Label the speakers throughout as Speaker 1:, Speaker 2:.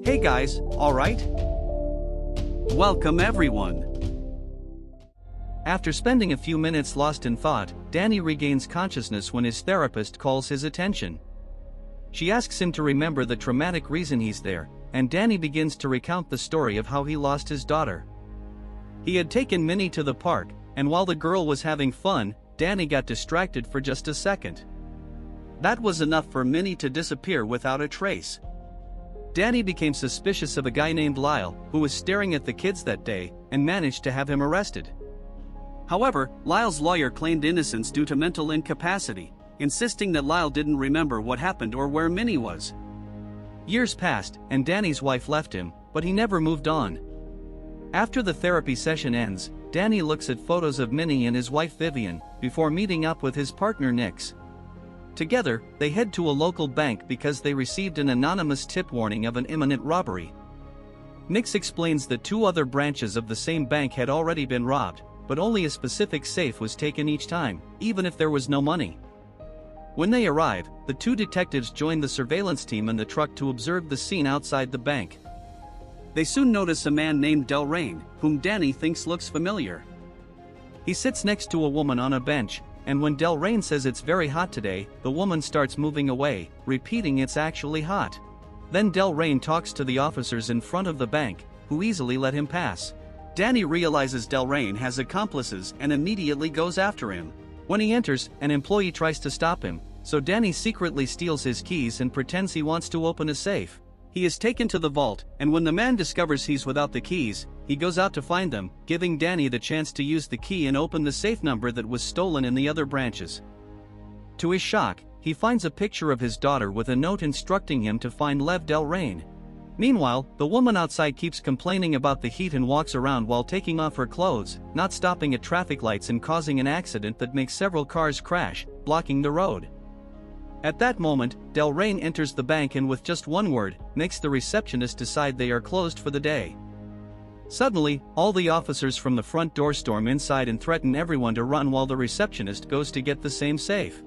Speaker 1: Hey guys, alright? Welcome everyone. After spending a few minutes lost in thought, Danny regains consciousness when his therapist calls his attention. She asks him to remember the traumatic reason he's there, and Danny begins to recount the story of how he lost his daughter. He had taken Minnie to the park, and while the girl was having fun, Danny got distracted for just a second. That was enough for Minnie to disappear without a trace. Danny became suspicious of a guy named Lyle, who was staring at the kids that day, and managed to have him arrested. However, Lyle's lawyer claimed innocence due to mental incapacity, insisting that Lyle didn't remember what happened or where Minnie was. Years passed, and Danny's wife left him, but he never moved on. After the therapy session ends, Danny looks at photos of Minnie and his wife Vivian, before meeting up with his partner Nix. Together, they head to a local bank because they received an anonymous tip warning of an imminent robbery. Nix explains that 2 other branches of the same bank had already been robbed, but only a specific safe was taken each time, even if there was no money. When they arrive, the 2 detectives join the surveillance team in the truck to observe the scene outside the bank. They soon notice a man named Delrain, whom Danny thinks looks familiar. He sits next to a woman on a bench, and when Delrain says it's very hot today, the woman starts moving away, repeating it's actually hot. Then Delrain talks to the officers in front of the bank, who easily let him pass. Danny realizes Delrain has accomplices and immediately goes after him. When he enters, an employee tries to stop him, so Danny secretly steals his keys and pretends he wants to open a safe. He is taken to the vault, and when the man discovers he's without the keys, he goes out to find them, giving Danny the chance to use the key and open the safe number that was stolen in the other branches. To his shock, he finds a picture of his daughter with a note instructing him to find Lev Delrain. Meanwhile, the woman outside keeps complaining about the heat and walks around while taking off her clothes, not stopping at traffic lights and causing an accident that makes several cars crash, blocking the road. At that moment, Delrain enters the bank and with just one word, makes the receptionist decide they are closed for the day. Suddenly, all the officers from the front door storm inside and threaten everyone to run while the receptionist goes to get the same safe.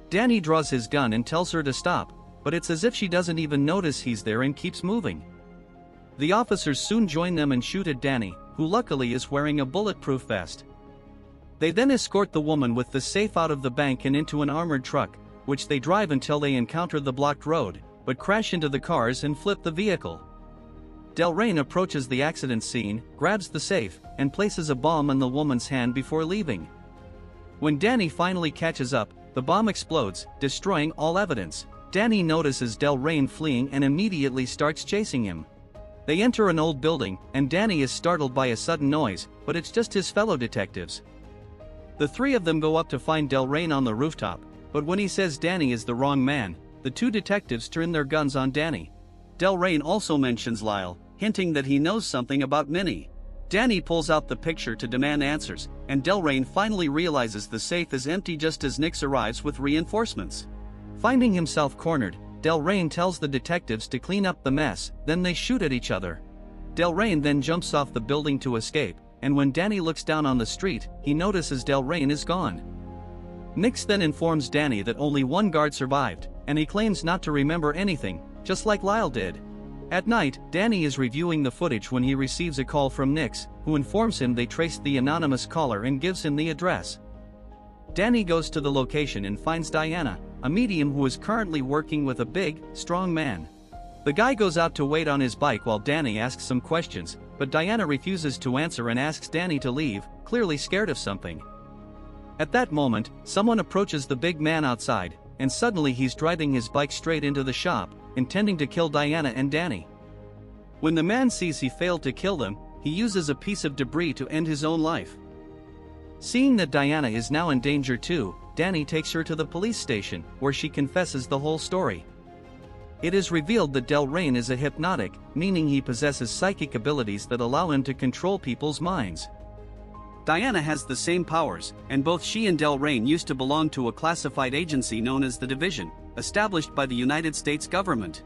Speaker 1: Danny draws his gun and tells her to stop, but it's as if she doesn't even notice he's there and keeps moving. The officers soon join them and shoot at Danny, who luckily is wearing a bulletproof vest. They then escort the woman with the safe out of the bank and into an armored truck, which they drive until they encounter the blocked road, but crash into the cars and flip the vehicle. Delrain approaches the accident scene, grabs the safe, and places a bomb in the woman's hand before leaving. When Danny finally catches up, the bomb explodes, destroying all evidence. Danny notices Delrain fleeing and immediately starts chasing him. They enter an old building, and Danny is startled by a sudden noise, but it's just his fellow detectives. The 3 of them go up to find Delrain on the rooftop, but when he says Danny is the wrong man, the 2 detectives turn their guns on Danny. Delrain also mentions Lyle, hinting that he knows something about Minnie. Danny pulls out the picture to demand answers, and Delrain finally realizes the safe is empty just as Nix arrives with reinforcements. Finding himself cornered, Delrain tells the detectives to clean up the mess, then they shoot at each other. Delrain then jumps off the building to escape, and when Danny looks down on the street, he notices Delrain is gone. Nix then informs Danny that only 1 guard survived, and he claims not to remember anything, just like Lyle did. At night, Danny is reviewing the footage when he receives a call from Nix, who informs him they traced the anonymous caller and gives him the address. Danny goes to the location and finds Diana, a medium who is currently working with a big, strong man. The guy goes out to wait on his bike while Danny asks some questions, but Diana refuses to answer and asks Danny to leave, clearly scared of something. At that moment, someone approaches the big man outside, and suddenly he's driving his bike straight into the shop, intending to kill Diana and Danny. When the man sees he failed to kill them, he uses a piece of debris to end his own life. Seeing that Diana is now in danger too, Danny takes her to the police station, where she confesses the whole story. It is revealed that Delrain is a hypnotic, meaning he possesses psychic abilities that allow him to control people's minds. Diana has the same powers, and both she and Delrain used to belong to a classified agency known as the Division, established by the United States government.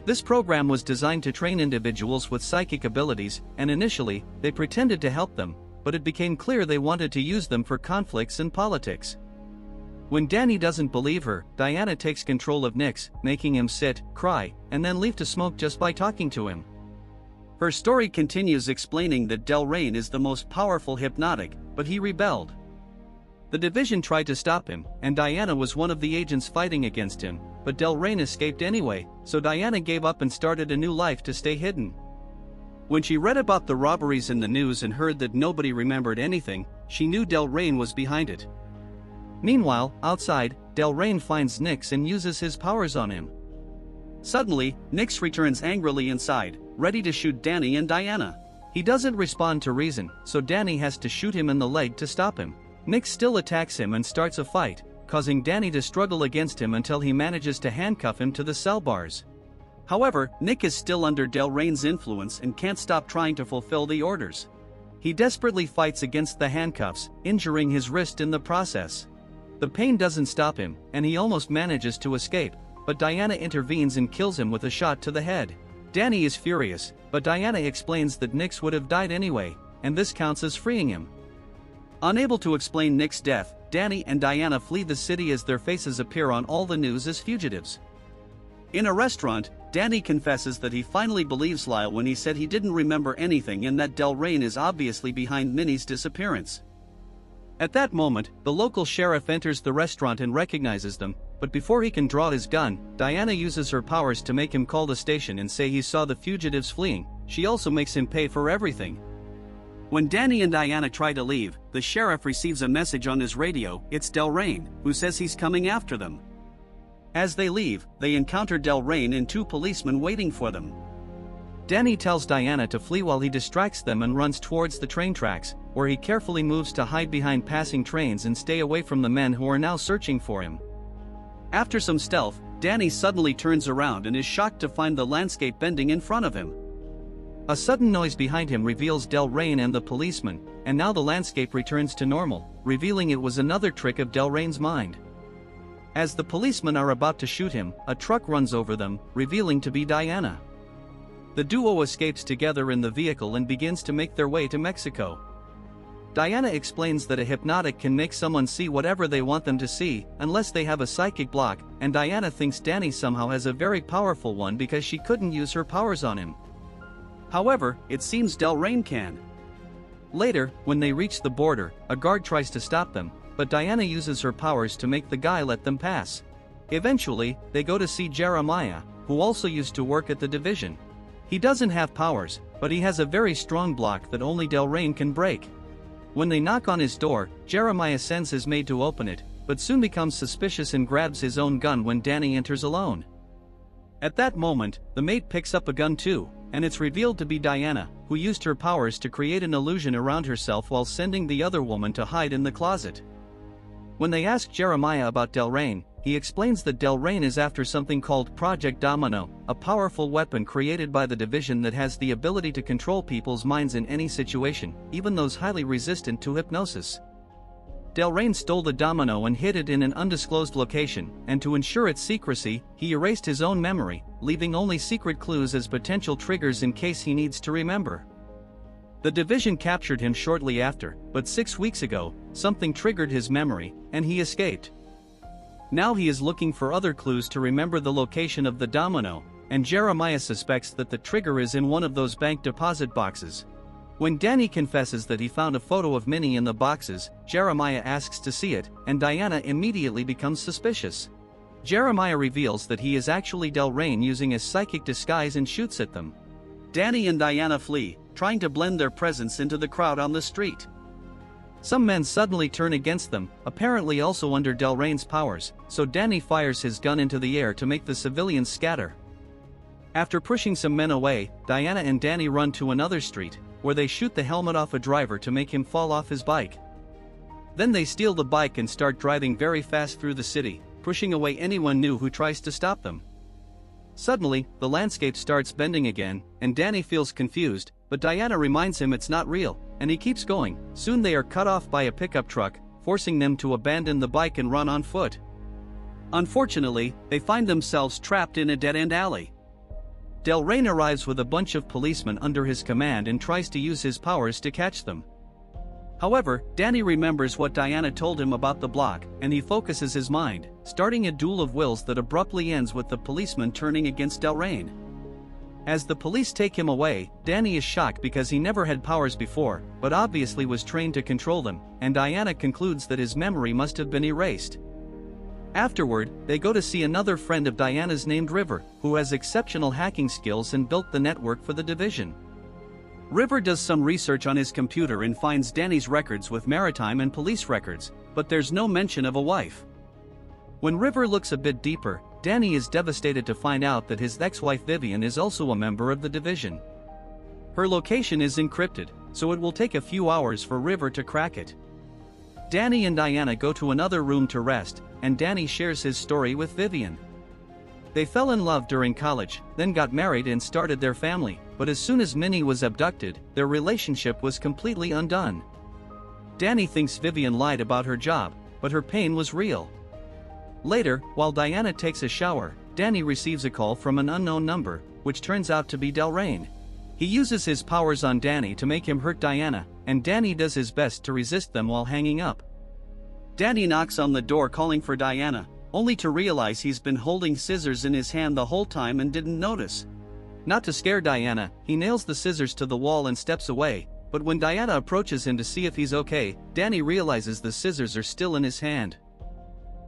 Speaker 1: This program was designed to train individuals with psychic abilities, and initially, they pretended to help them, but it became clear they wanted to use them for conflicts and politics. When Danny doesn't believe her, Diana takes control of Nix, making him sit, cry, and then leave to smoke just by talking to him. Her story continues explaining that Delrain is the most powerful hypnotic, but he rebelled. The division tried to stop him, and Diana was one of the agents fighting against him, but Delrain escaped anyway, so Diana gave up and started a new life to stay hidden. When she read about the robberies in the news and heard that nobody remembered anything, she knew Delrain was behind it. Meanwhile, outside, Delrain finds Nix and uses his powers on him. Suddenly, Nix returns angrily inside, ready to shoot Danny and Diana. He doesn't respond to reason, so Danny has to shoot him in the leg to stop him. Nix still attacks him and starts a fight, causing Danny to struggle against him until he manages to handcuff him to the cell bars. However, Nick is still under Delrain's influence and can't stop trying to fulfill the orders. He desperately fights against the handcuffs, injuring his wrist in the process. The pain doesn't stop him, and he almost manages to escape, but Diana intervenes and kills him with a shot to the head. Danny is furious, but Diana explains that Nix would have died anyway, and this counts as freeing him. Unable to explain Nick's death, Danny and Diana flee the city as their faces appear on all the news as fugitives. In a restaurant, Danny confesses that he finally believes Lyle when he said he didn't remember anything and that Delrain is obviously behind Minnie's disappearance. At that moment, the local sheriff enters the restaurant and recognizes them, but before he can draw his gun, Diana uses her powers to make him call the station and say he saw the fugitives fleeing. She also makes him pay for everything. When Danny and Diana try to leave, the sheriff receives a message on his radio. It's Delrain, who says he's coming after them. As they leave, they encounter Delrain and two policemen waiting for them. Danny tells Diana to flee while he distracts them and runs towards the train tracks, where he carefully moves to hide behind passing trains and stay away from the men who are now searching for him. After some stealth, Danny suddenly turns around and is shocked to find the landscape bending in front of him. A sudden noise behind him reveals Delrain and the policeman, and now the landscape returns to normal, revealing it was another trick of Delrain's mind. As the policemen are about to shoot him, a truck runs over them, revealing to be Diana. The duo escapes together in the vehicle and begins to make their way to Mexico. Diana explains that a hypnotic can make someone see whatever they want them to see, unless they have a psychic block, and Diana thinks Danny somehow has a very powerful one because she couldn't use her powers on him. However, it seems Delrain can. Later, when they reach the border, a guard tries to stop them, but Diana uses her powers to make the guy let them pass. Eventually, they go to see Jeremiah, who also used to work at the division. He doesn't have powers, but he has a very strong block that only Delrain can break. When they knock on his door, Jeremiah sends his maid to open it, but soon becomes suspicious and grabs his own gun when Danny enters alone. At that moment, the maid picks up a gun too, and it's revealed to be Diana, who used her powers to create an illusion around herself while sending the other woman to hide in the closet. When they ask Jeremiah about Delrain, he explains that Delrain is after something called Project Domino, a powerful weapon created by the division that has the ability to control people's minds in any situation, even those highly resistant to hypnosis. Delrain stole the domino and hid it in an undisclosed location, and to ensure its secrecy, he erased his own memory, leaving only secret clues as potential triggers in case he needs to remember. The division captured him shortly after, but 6 weeks ago, something triggered his memory, and he escaped. Now he is looking for other clues to remember the location of the domino, and Jeremiah suspects that the trigger is in one of those bank deposit boxes. When Danny confesses that he found a photo of Minnie in the boxes, Jeremiah asks to see it, and Diana immediately becomes suspicious. Jeremiah reveals that he is actually Delrain using a psychic disguise and shoots at them. Danny and Diana flee, trying to blend their presence into the crowd on the street. Some men suddenly turn against them, apparently also under Delrain's powers, so Danny fires his gun into the air to make the civilians scatter. After pushing some men away, Diana and Danny run to another street, where they shoot the helmet off a driver to make him fall off his bike. Then they steal the bike and start driving very fast through the city, pushing away anyone new who tries to stop them. Suddenly, the landscape starts bending again, and Danny feels confused, but Diana reminds him it's not real, and he keeps going. Soon they are cut off by a pickup truck, forcing them to abandon the bike and run on foot. Unfortunately, they find themselves trapped in a dead-end alley. Delrain arrives with a bunch of policemen under his command and tries to use his powers to catch them. However, Danny remembers what Diana told him about the block, and he focuses his mind, starting a duel of wills that abruptly ends with the policeman turning against Delrain. As the police take him away, Danny is shocked because he never had powers before, but obviously was trained to control them, and Diana concludes that his memory must have been erased. Afterward, they go to see another friend of Diana's named River, who has exceptional hacking skills and built the network for the division. River does some research on his computer and finds Danny's records with maritime and police records, but there's no mention of a wife. When River looks a bit deeper, Danny is devastated to find out that his ex-wife Vivian is also a member of the division. Her location is encrypted, so it will take a few hours for River to crack it. Danny and Diana go to another room to rest, and Danny shares his story with Vivian. They fell in love during college, then got married and started their family, but as soon as Minnie was abducted, their relationship was completely undone. Danny thinks Vivian lied about her job, but her pain was real. Later, while Diana takes a shower, Danny receives a call from an unknown number, which turns out to be Delrain. He uses his powers on Danny to make him hurt Diana, and Danny does his best to resist them while hanging up. Danny knocks on the door calling for Diana, only to realize he's been holding scissors in his hand the whole time and didn't notice. Not to scare Diana, he nails the scissors to the wall and steps away, but when Diana approaches him to see if he's okay, Danny realizes the scissors are still in his hand.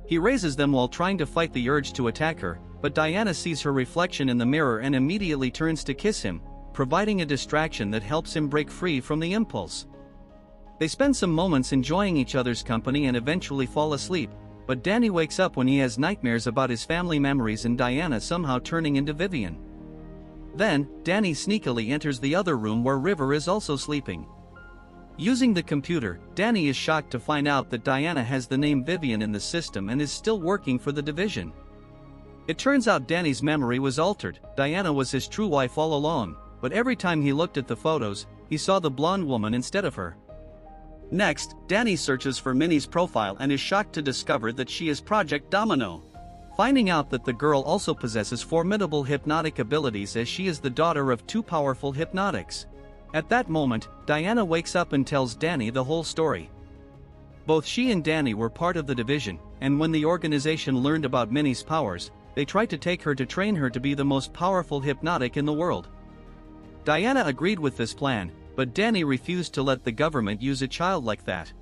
Speaker 1: He raises them while trying to fight the urge to attack her, but Diana sees her reflection in the mirror and immediately turns to kiss him, providing a distraction that helps him break free from the impulse. They spend some moments enjoying each other's company and eventually fall asleep, but Danny wakes up when he has nightmares about his family memories and Diana somehow turning into Vivian. Then, Danny sneakily enters the other room where River is also sleeping. Using the computer, Danny is shocked to find out that Diana has the name Vivian in the system and is still working for the division. It turns out Danny's memory was altered. Diana was his true wife all along, but every time he looked at the photos, he saw the blonde woman instead of her. Next, Danny searches for Minnie's profile and is shocked to discover that she is Project Domino. Finding out that the girl also possesses formidable hypnotic abilities as she is the daughter of two powerful hypnotics. At that moment, Diana wakes up and tells Danny the whole story. Both she and Danny were part of the division, and when the organization learned about Minnie's powers, they tried to take her to train her to be the most powerful hypnotic in the world. Diana agreed with this plan, but Danny refused to let the government use a child like that.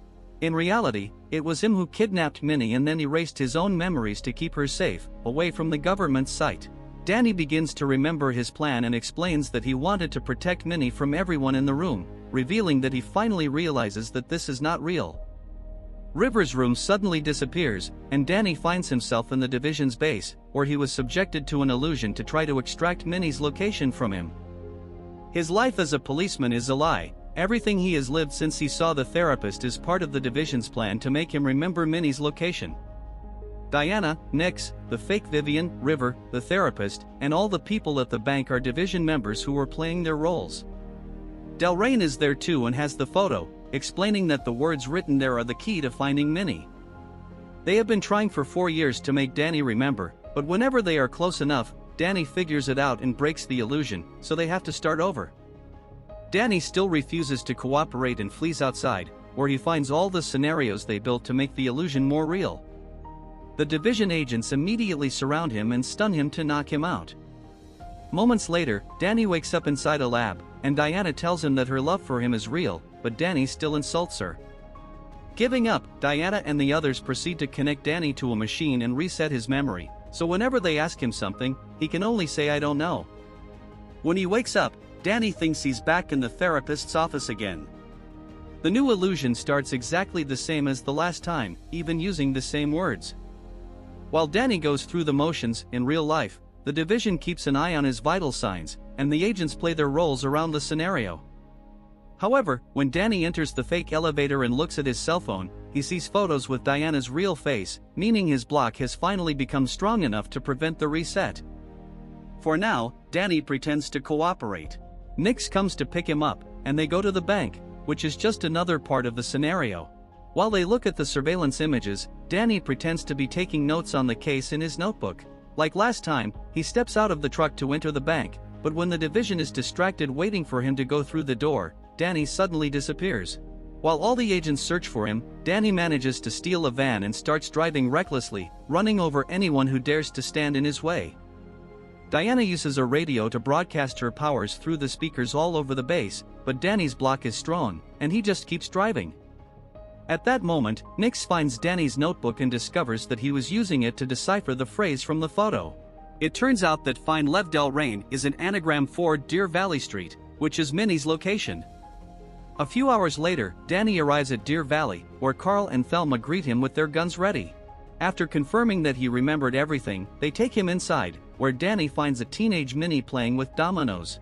Speaker 1: In reality, it was him who kidnapped Minnie and then erased his own memories to keep her safe, away from the government's sight. Danny begins to remember his plan and explains that he wanted to protect Minnie from everyone in the room, revealing that he finally realizes that this is not real. River's room suddenly disappears, and Danny finds himself in the division's base, where he was subjected to an illusion to try to extract Minnie's location from him. His life as a policeman is a lie. Everything he has lived since he saw the therapist is part of the division's plan to make him remember Minnie's location. Diana, Nix, the fake Vivian, River, the therapist, and all the people at the bank are division members who are playing their roles. Delrain is there too and has the photo, explaining that the words written there are the key to finding Minnie. They have been trying for 4 years to make Danny remember, but whenever they are close enough, Danny figures it out and breaks the illusion, so they have to start over. Danny still refuses to cooperate and flees outside, where he finds all the scenarios they built to make the illusion more real. The division agents immediately surround him and stun him to knock him out. Moments later, Danny wakes up inside a lab, and Diana tells him that her love for him is real, but Danny still insults her. Giving up, Diana and the others proceed to connect Danny to a machine and reset his memory, so whenever they ask him something, he can only say "I don't know." When he wakes up, Danny thinks he's back in the therapist's office again. The new illusion starts exactly the same as the last time, even using the same words. While Danny goes through the motions, in real life, the division keeps an eye on his vital signs, and the agents play their roles around the scenario. However, when Danny enters the fake elevator and looks at his cell phone, he sees photos with Diana's real face, meaning his block has finally become strong enough to prevent the reset. For now, Danny pretends to cooperate. Nix comes to pick him up, and they go to the bank, which is just another part of the scenario. While they look at the surveillance images, Danny pretends to be taking notes on the case in his notebook. Like last time, he steps out of the truck to enter the bank, but when the division is distracted waiting for him to go through the door, Danny suddenly disappears. While all the agents search for him, Danny manages to steal a van and starts driving recklessly, running over anyone who dares to stand in his way. Diana uses a radio to broadcast her powers through the speakers all over the base, but Danny's block is strong, and he just keeps driving. At that moment, Nix finds Danny's notebook and discovers that he was using it to decipher the phrase from the photo. It turns out that Find Lev Del Rain is an anagram for Deer Valley Street, which is Minnie's location. A few hours later, Danny arrives at Deer Valley, where Carl and Thelma greet him with their guns ready. After confirming that he remembered everything, they take him inside, where Danny finds a teenage Minnie playing with dominoes.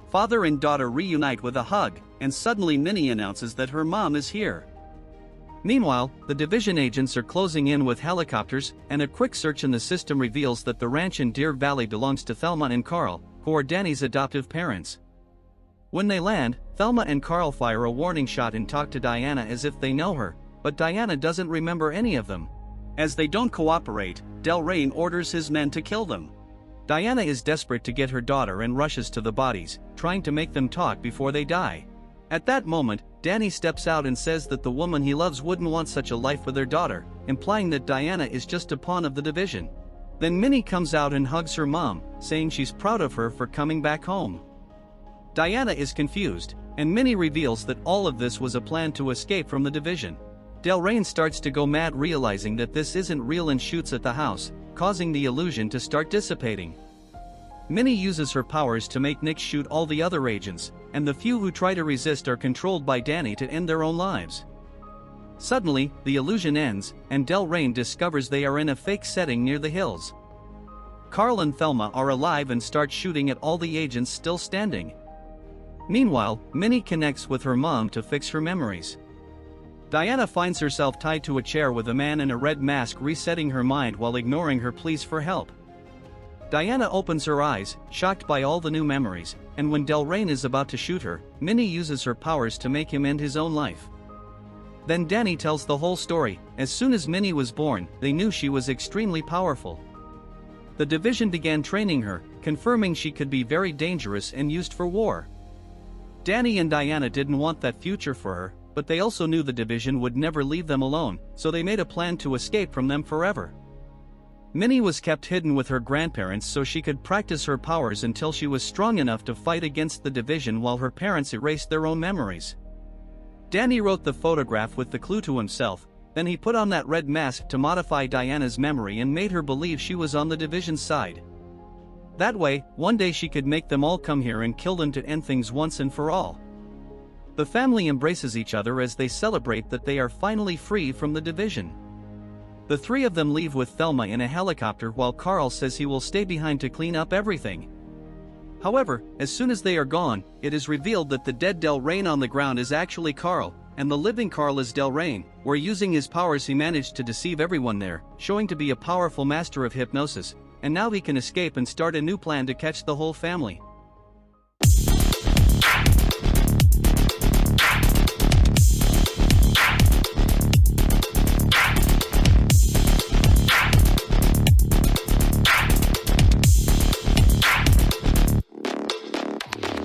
Speaker 1: Father and daughter reunite with a hug, and suddenly Minnie announces that her mom is here. Meanwhile, the division agents are closing in with helicopters, and a quick search in the system reveals that the ranch in Deer Valley belongs to Thelma and Carl, who are Danny's adoptive parents. When they land, Thelma and Carl fire a warning shot and talk to Diana as if they know her, but Diana doesn't remember any of them. As they don't cooperate, Del Rain orders his men to kill them. Diana is desperate to get her daughter and rushes to the bodies, trying to make them talk before they die. At that moment, Danny steps out and says that the woman he loves wouldn't want such a life with their daughter, implying that Diana is just a pawn of the division. Then Minnie comes out and hugs her mom, saying she's proud of her for coming back home. Diana is confused, and Minnie reveals that all of this was a plan to escape from the division. Del Rain starts to go mad, realizing that this isn't real, and shoots at the house, causing the illusion to start dissipating. Minnie uses her powers to make Nix shoot all the other agents, and the few who try to resist are controlled by Danny to end their own lives. Suddenly, the illusion ends, and Del Rain discovers they are in a fake setting near the hills. Carl and Thelma are alive and start shooting at all the agents still standing. Meanwhile, Minnie connects with her mom to fix her memories. Diana finds herself tied to a chair with a man in a red mask resetting her mind while ignoring her pleas for help. Diana opens her eyes, shocked by all the new memories, and when Del Rain is about to shoot her, Minnie uses her powers to make him end his own life. Then Danny tells the whole story. As soon as Minnie was born, they knew she was extremely powerful. The division began training her, confirming she could be very dangerous and used for war. Danny and Diana didn't want that future for her, but they also knew the division would never leave them alone, so they made a plan to escape from them forever. Minnie was kept hidden with her grandparents so she could practice her powers until she was strong enough to fight against the division while her parents erased their own memories. Danny wrote the photograph with the clue to himself, then he put on that red mask to modify Diana's memory and made her believe she was on the division's side. That way, one day she could make them all come here and kill them to end things once and for all. The family embraces each other as they celebrate that they are finally free from the division. The three of them leave with Thelma in a helicopter while Carl says he will stay behind to clean up everything. However, as soon as they are gone, it is revealed that the dead Del Rain on the ground is actually Carl, and the living Carl is Del Rain, where using his powers he managed to deceive everyone there, showing to be a powerful master of hypnosis, and now he can escape and start a new plan to catch the whole family.